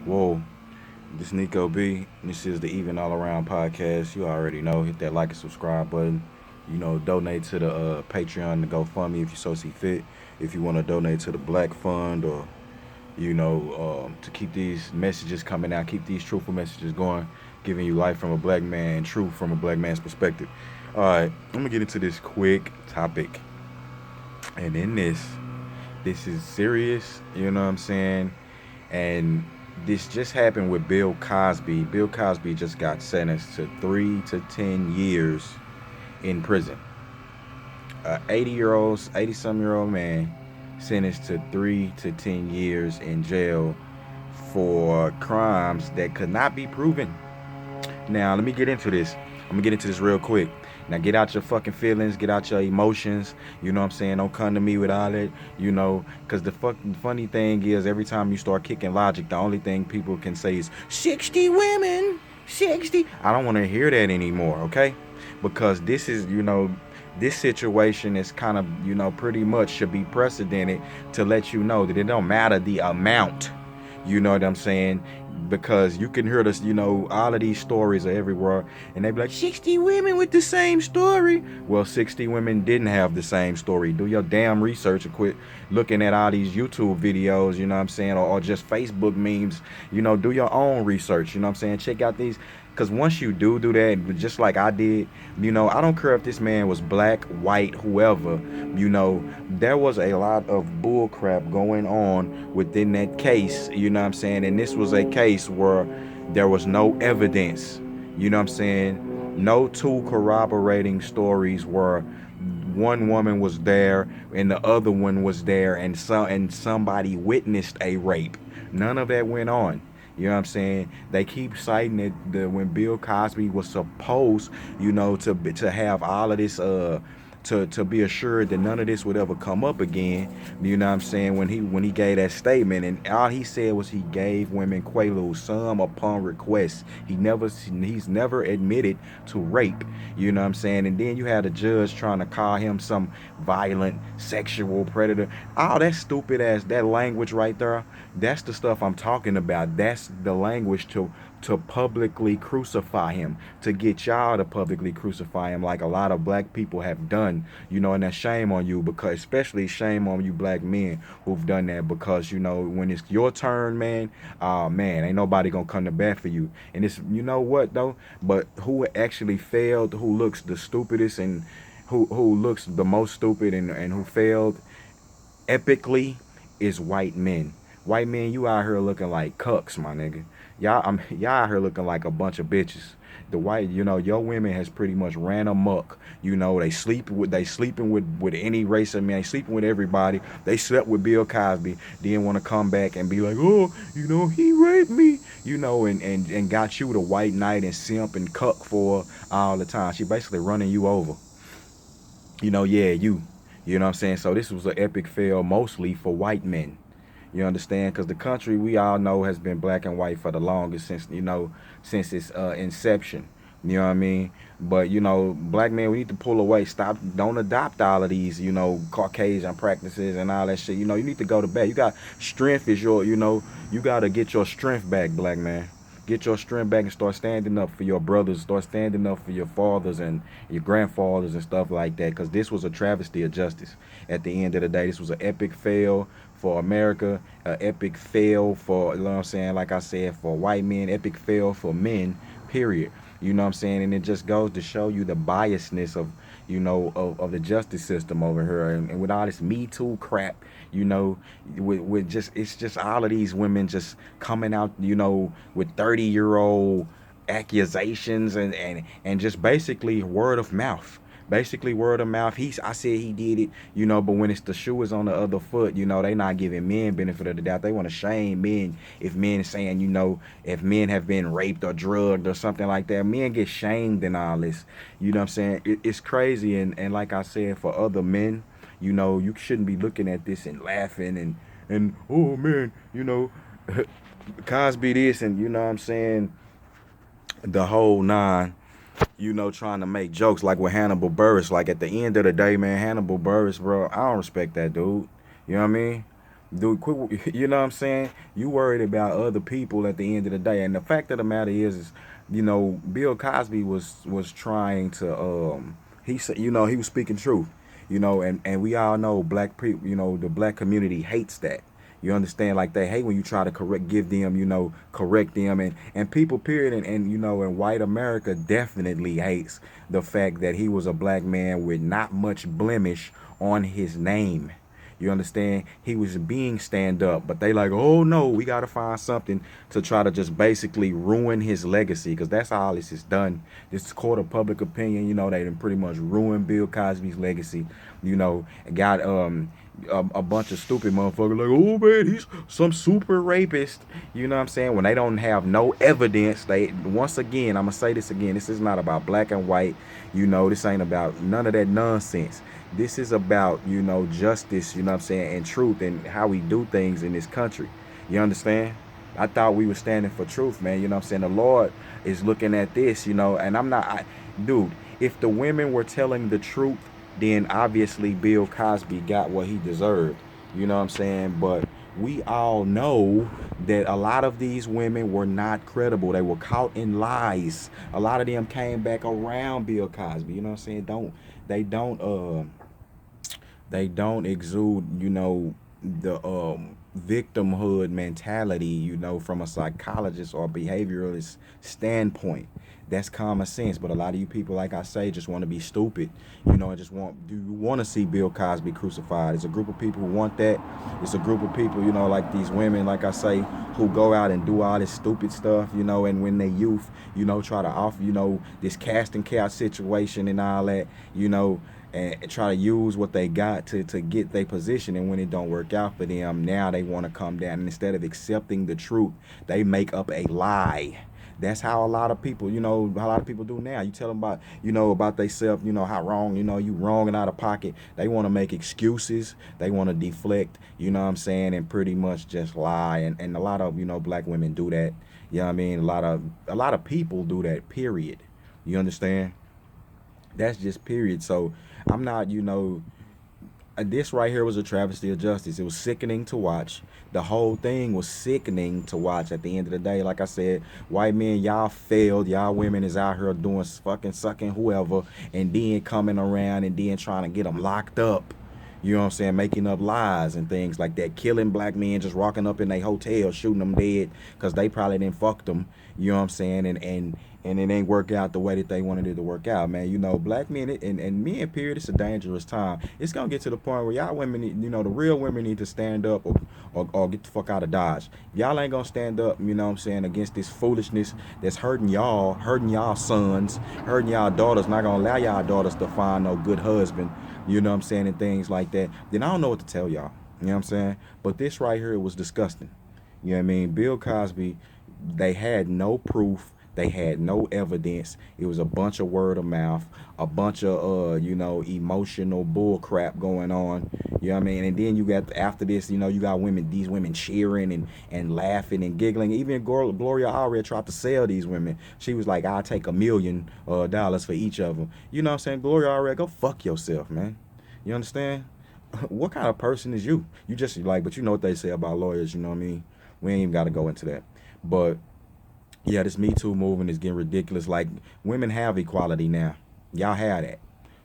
Whoa, this Nico B. This is the Even All Around podcast. You already know. Hit that like and subscribe button. Donate to the Patreon, the GoFundMe if you so see fit. If you want to donate to the Black Fund or, to keep these messages coming out, keep these truthful messages going, giving you life from a black man, truth from a black man's perspective. All right, I'm going to get into this quick topic. And in this is serious, you know what I'm saying? And this just happened with Bill Cosby. Bill Cosby just got sentenced to 3 to 10 years in prison. 80 some year old man sentenced to 3 to 10 years in jail for crimes that could not be proven. Now, let me get into this. I'm gonna get into this real quick. Now, get out your fucking feelings, get out your emotions. You know what I'm saying? Don't come to me with all that, because the fucking funny thing is, every time you start kicking logic, the only thing people can say is 60 women, 60. I don't want to hear that anymore, okay? Because this situation is kind of, pretty much should be precedented to let you know that it don't matter the amount. You know what I'm saying? Because you can hear this, all of these stories are everywhere, and they be like, 60 women with the same story. Well, 60 women didn't have the same story. Do your damn research and quit looking at all these YouTube videos, you know what I'm saying, or just Facebook memes. Do your own research, you know what I'm saying? Check out these. Because once you do that, just like I did, I don't care if this man was black, white, whoever, there was a lot of bull crap going on within that case, you know what I'm saying? And this was a case where there was no evidence, you know what I'm saying? No two corroborating stories where one woman was there and the other one was there and somebody witnessed a rape. None of that went on. You know what I'm saying? They keep citing it when Bill Cosby was supposed, to have all of this to be assured that none of this would ever come up again. You know what I'm saying? When he gave that statement, and all he said was he gave women quaaludes, some upon request. He's never admitted to rape. You know what I'm saying? And then you had a judge trying to call him some violent sexual predator. All that stupid ass, that language right there, that's the stuff I'm talking about. That's the language to publicly crucify him, to get y'all to publicly crucify him, like a lot of black people have done, and that's shame on you, because especially shame on you black men who've done that, because when it's your turn, man, man, ain't nobody gonna come to bat for you. And it's, you know what though, but who actually failed, who looks the stupidest, and who looks the most stupid, and who failed epically, is white men. White men, you out here looking like cucks, my nigga. Y'all out here looking like a bunch of bitches. The white, your women has pretty much ran amok. They sleeping with any race of men. They sleeping with everybody. They slept with Bill Cosby. Then want to come back and be like, oh, he raped me. And got you the white knight and simp and cuck for all the time. She basically running you over. Yeah, you. You know what I'm saying? So this was an epic fail mostly for white men. You understand? Because the country, we all know, has been black and white for the longest since its inception. You know what I mean? But black men, we need to pull away. Stop. Don't adopt all of these, Caucasian practices and all that shit. You need to go to bed. You got strength is your, you got to get your strength back, black man. Get your strength back and start standing up for your brothers. Start standing up for your fathers and your grandfathers and stuff like that. Because this was a travesty of justice. At the end of the day, this was an epic fail for America, an epic fail for, what I'm saying, like I said, for white men, epic fail for men, period. You know what I'm saying? And it just goes to show you the biasness of the justice system over here. And with all this Me Too crap, with just, it's just all of these women just coming out, with 30-year-old accusations and just basically word of mouth. Basically word of mouth. I said he did it, but when it's the shoe is on the other foot, they not giving men benefit of the doubt. They want to shame men. If men saying, if men have been raped or drugged or something like that, men get shamed in all this. You know what I'm saying? It's crazy. And like I said, for other men, you shouldn't be looking at this and laughing and oh man, Cosby this, and you know what I'm saying, the whole nine, trying to make jokes like with Hannibal Buress. Like, at the end of the day, man, Hannibal Buress, bro, I don't respect that dude. You know what I mean? Dude, quit, you know what I'm saying? You worried about other people at the end of the day. And the fact of the matter is Bill Cosby was trying to he said, he was speaking truth. And we all know black people, the black community hates that. You understand? Like they hate when you try to give them, correct them, and people, period, and white America definitely hates the fact that he was a black man with not much blemish on his name. You understand? He was being stand up, but they like, oh no, we gotta find something to try to just basically ruin his legacy, because that's how all this is done. This court of public opinion, they done pretty much ruined Bill Cosby's legacy. And got a bunch of stupid motherfuckers like, oh man, he's some super rapist. You know what I'm saying? When they don't have no evidence, they once again, I'm gonna say this again. This is not about black and white. This ain't about none of that nonsense. This is about, justice, what I'm saying, and truth and how we do things in this country. You understand? I thought we were standing for truth, man. You know what I'm saying? The Lord is looking at this, and I'm not, dude, if the women were telling the truth, then obviously Bill Cosby got what he deserved. You know what I'm saying? But we all know that a lot of these women were not credible. They were caught in lies. A lot of them came back around Bill Cosby. You know what I'm saying? They don't they don't exude, the victimhood mentality, from a psychologist or behavioralist standpoint. That's common sense. But a lot of you people, like I say, just want to be stupid, and just do you want to see Bill Cosby crucified? It's a group of people who want that. It's a group of people, like these women, like I say, who go out and do all this stupid stuff, and when they youth, try to offer, this casting couch situation and all that, and try to use what they got to get their position. And when it don't work out for them, now they want to come down, and instead of accepting the truth, they make up a lie. That's how a lot of people, do now. You tell them about, about themselves, how wrong, you wrong and out of pocket. They want to make excuses. They want to deflect, you know what I'm saying, and pretty much just lie. And a lot of, black women do that. You know what I mean? A lot of people do that, period. You understand? That's just period. So I'm not, this right here was a travesty of justice. It was sickening to watch. The whole thing was sickening to watch at the end of the day. Like I said, white men, y'all failed. Y'all women is out here doing fucking sucking whoever, and then coming around and then trying to get them locked up. You know what I'm saying? Making up lies and things like that. Killing black men, just walking up in their hotel, shooting them dead because they probably didn't fuck them. You know what I'm saying? And it ain't work out the way that they wanted it to work out, man. Black men and men, period, it's a dangerous time. It's going to get to the point where y'all women need, the real women need to stand up or get the fuck out of Dodge. Y'all ain't going to stand up, you know what I'm saying, against this foolishness that's hurting y'all sons, hurting y'all daughters, not going to allow y'all daughters to find no good husband, you know what I'm saying, and things like that. Then I don't know what to tell y'all, you know what I'm saying? But this right here, it was disgusting. You know what I mean? Bill Cosby, they had no proof. They had no evidence. It was a bunch of word of mouth, a bunch of emotional bull crap going on. You know what I mean? And then you got, after this, you got these women cheering and laughing and giggling. Even Gloria already tried to sell these women. She was like, I'll take $1 million for each of them. You know what I'm saying? Gloria already, go fuck yourself, man. You understand? What kind of person is you? You just like, but you know what they say about lawyers, you know what I mean? We ain't even got to go into that. But yeah, this Me Too movement is getting ridiculous. Like, women have equality now. Y'all have that.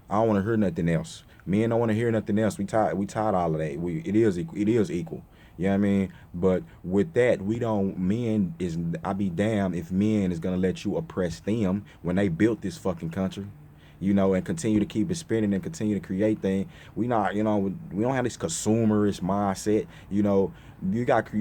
I don't want to hear nothing else. Men don't want to hear nothing else. We tired all of that. It is equal. You know what I mean? But with that, I be damned if men is gonna let you oppress them when they built this fucking country. And continue to keep it spinning and continue to create things. We not, we don't have this consumerist mindset. You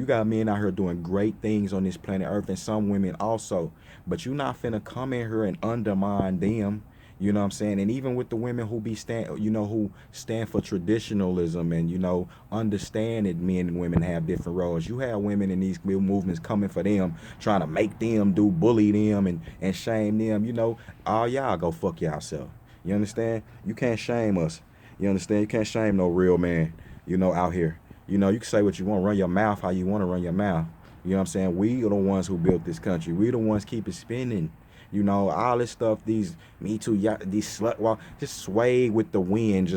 got men out here doing great things on this planet Earth, and some women also. But you're not finna come in here and undermine them. You know what I'm saying? And even with the women who who stand for traditionalism and, understand that men and women have different roles. You have women in these movements coming for them, trying to make them bully them and shame them. All y'all go fuck yourself. You understand? You can't shame us. You understand? You can't shame no real man, out here. You can say what you want, run your mouth how you want to run your mouth. You know what I'm saying? We are the ones who built this country. We the ones keep it spinning. you know, all this stuff, these Me Too, yeah, these slut walk, just sway with the wind,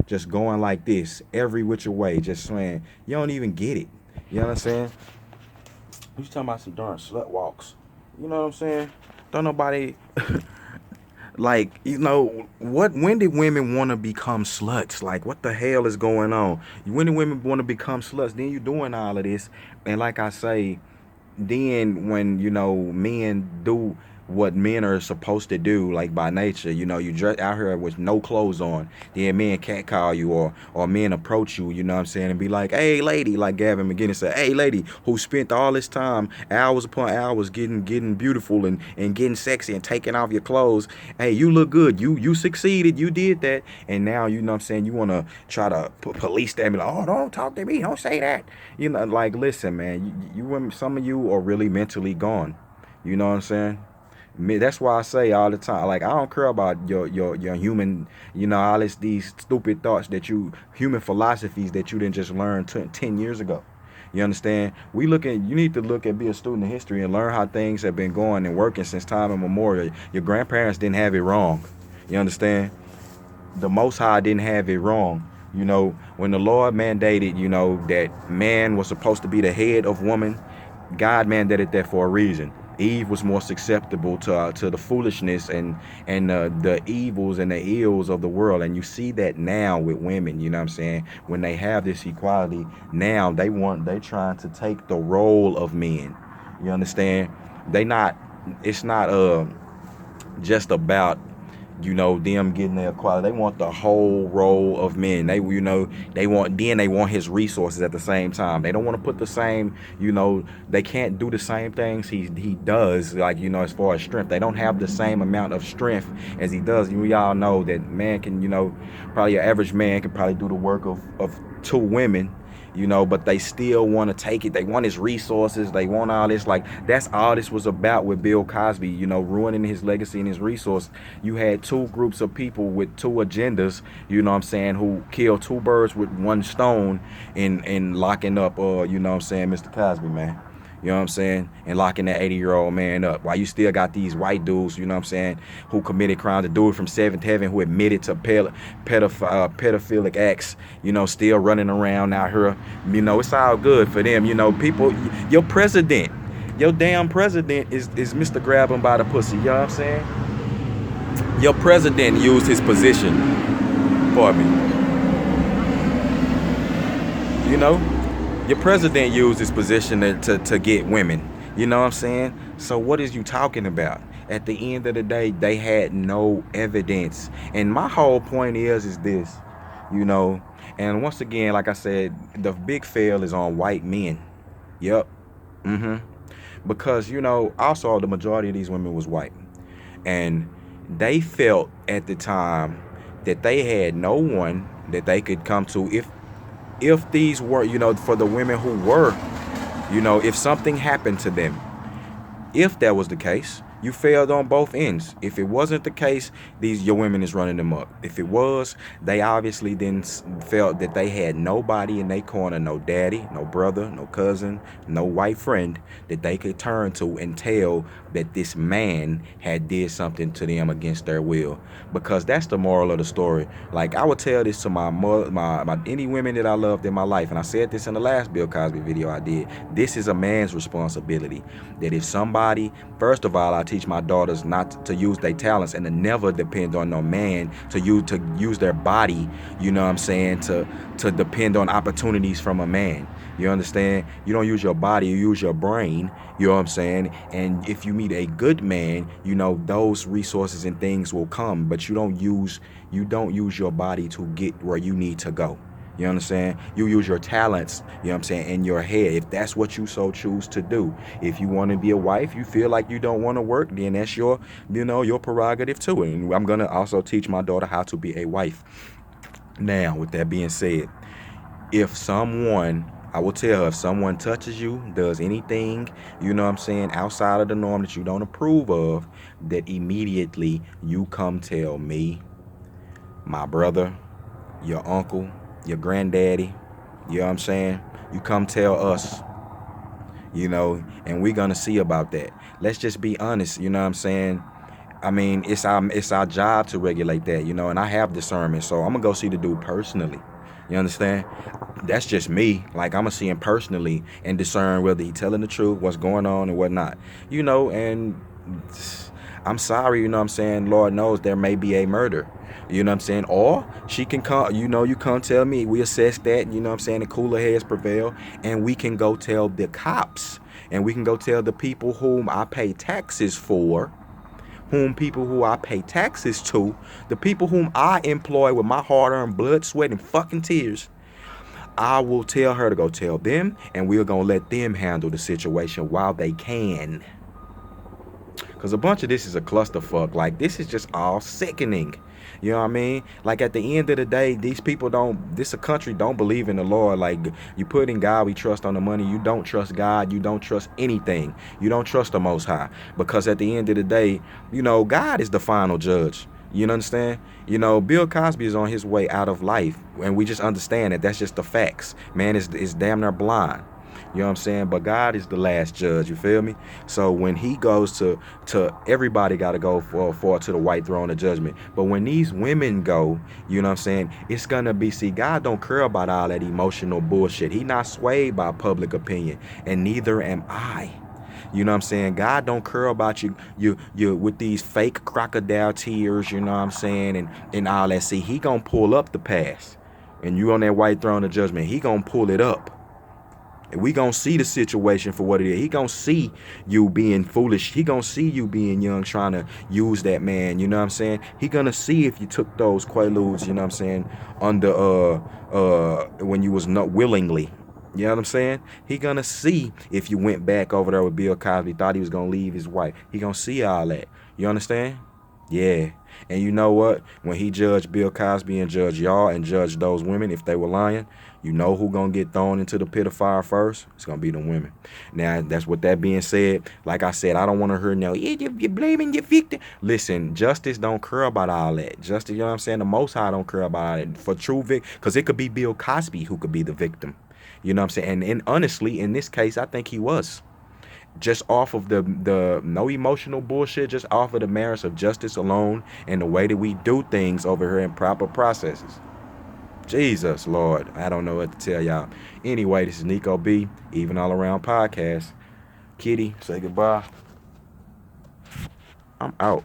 just going like this every which way, just swaying. You don't even get it. You know what I'm saying? You talking about some darn slut walks. You know what I'm saying? Don't nobody like, you know, what when did women want to become sluts? Like, what the hell is going on? When do women want to become sluts? Then you doing all of this, and like I say, then when you know men do what men are supposed to do, like by nature, you know, you dress out here with no clothes on, then men catcall you, or men approach you, you know what I'm saying, and be like, hey lady, like Gavin McGinnis said, hey lady, who spent all this time, hours upon hours, getting beautiful and getting sexy and taking off your clothes. Hey, you look good, you succeeded, you did that, and now you know what I'm saying, you want to try to police them, like, oh, don't talk to me, don't say that, you know, like, listen, man, you women, some of you are really mentally gone. You know what I'm saying? That's why I say all the time, like, I don't care about your human, you know, all these stupid thoughts that you, human philosophies that you didn't just learn 10 years ago. You understand? You need to look at, be a student of history and learn how things have been going and working since time immemorial. Your grandparents didn't have it wrong. You understand? The Most High didn't have it wrong. You know, when the Lord mandated, you know, that man was supposed to be the head of woman, God mandated that for a reason. Eve was more susceptible to the foolishness and the evils and the ills of the world, and you see that now with women. You know what I'm saying? When they have this equality, now they trying to take the role of men. You understand? They not. It's not just about, you know, them getting their equality. They want the whole role of men. They, you know, they want his resources at the same time. They don't want to put the same, you know, they can't do the same things he does, like, you know, as far as strength. They don't have the same amount of strength as he does. We all know that man can, you know, probably an average man can probably do the work of two women, you know, but they still want to take it. They want his resources. They want all this. Like, that's all this was about with Bill Cosby, you know, ruining his legacy and his resource. You had two groups of people with two agendas, you know what I'm saying, who killed two birds with one stone in locking up, you know what I'm saying, Mr. Cosby, man. You know what I'm saying? And locking that 80-year-old man up. While you still got these white dudes, you know what I'm saying, who committed crimes, the dude from Seventh Heaven who admitted to pedophilic acts, you know, still running around out here. You know, it's all good for them. You know, people, your president, your damn president is Mr. Grab him by the pussy. You know what I'm saying? Your president used his position for me. You know? Your president used his position to get women. You know what I'm saying? So what is you talking about? At the end of the day, they had no evidence. And my whole point is this, you know, and once again, like I said, the big fail is on white men. Yep. Mm-hmm. Because, you know, also the majority of these women was white. And they felt at the time that they had no one that they could come to if these were, you know, for the women who were, you know, if something happened to them. If that was the case, you failed on both ends. If it wasn't the case, your women is running them up. If it was, they obviously then felt that they had nobody in their corner, no daddy, no brother, no cousin, no white friend that they could turn to and tell that this man had did something to them against their will. Because that's the moral of the story. Like, I would tell this to my mother, my any women that I loved in my life, and I said this in the last Bill Cosby video I did. This is a man's responsibility. That if somebody, first of all, I teach my daughters not to use their talents and to never depend on no man, to use their body, you know what I'm saying, to depend on opportunities from a man. You understand? You don't use your body, you use your brain. You know what I'm saying? And if you meet a good man, you know, those resources and things will come, but you don't use your body to get where you need to go. You understand? You use your talents, you know what I'm saying, in your head, if that's what you so choose to do. If you want to be a wife, you feel like you don't want to work, then that's your, you know, your prerogative too. And I'm going to also teach my daughter how to be a wife. Now, with that being said, I will tell her, if someone touches you, does anything, you know what I'm saying, outside of the norm that you don't approve of, that immediately you come tell me, my brother, your uncle, your granddaddy, you know what I'm saying? You come tell us, you know, and we're going to see about that. Let's just be honest, you know what I'm saying? I mean, it's our job to regulate that, and I have discernment, so I'm gonna go see the dude personally. You understand? That's just me. Like, I'm gonna see him personally and discern whether he telling the truth, what's going on and whatnot. And I'm sorry, what I'm saying? Lord knows there may be a murder. You know what I'm saying? Or she can come, you come tell me, we assess that, what I'm saying, the cooler heads prevail, and we can go tell the cops, and we can go tell the people whom I pay taxes for, people who I pay taxes to, the people whom I employ with my hard-earned blood, sweat, and fucking tears. I will tell her to go tell them, and we're gonna let them handle the situation while they can. Because a bunch of this is a clusterfuck. Like, this is just all sickening. You know what I mean? Like, at the end of the day, these people this a country don't believe in the Lord. Like, you put in God, we trust on the money. You don't trust God. You don't trust anything. You don't trust the Most High. Because at the end of the day, God is the final judge. You understand? Bill Cosby is on his way out of life. And we just understand that that's just the facts. Man is damn near blind. You know what I'm saying? But God is the last judge, you feel me? So when he goes to everybody got to go for to the white throne of judgment. But when these women go, you know what I'm saying? It's going to be, see, God don't care about all that emotional bullshit. He not swayed by public opinion, and neither am I. You know what I'm saying? God don't care about you with these fake crocodile tears, you know what I'm saying? And all that. See, he going to pull up the past. And you on that white throne of judgment, he going to pull it up. And we gonna see the situation for what it is. He gonna see you being foolish. He gonna see you being young, trying to use that man. You know what I'm saying? He gonna see if you took those quaaludes, you know what I'm saying, under when you was not willingly. You know what I'm saying? He gonna see if you went back over there with Bill Cosby, thought he was gonna leave his wife. He gonna see all that. You understand? Yeah. And you know what? When he judged Bill Cosby and judged y'all and judged those women, if they were lying, you know who gonna get thrown into the pit of fire first? It's gonna be the women. Now, that's what that being said. Like I said, I don't want to hear no, you're blaming your victim. Listen, justice don't care about all that. Justice, you know what I'm saying? The Most High don't care about all that. For true because it could be Bill Cosby who could be the victim. You know what I'm saying? And honestly, in this case, I think he was. Just off of the no emotional bullshit, just off of the merits of justice alone and the way that we do things over here in proper processes. Jesus, Lord, I don't know what to tell y'all. Anyway, this is Nico B, Even All Around Podcast. Kitty, say goodbye. I'm out.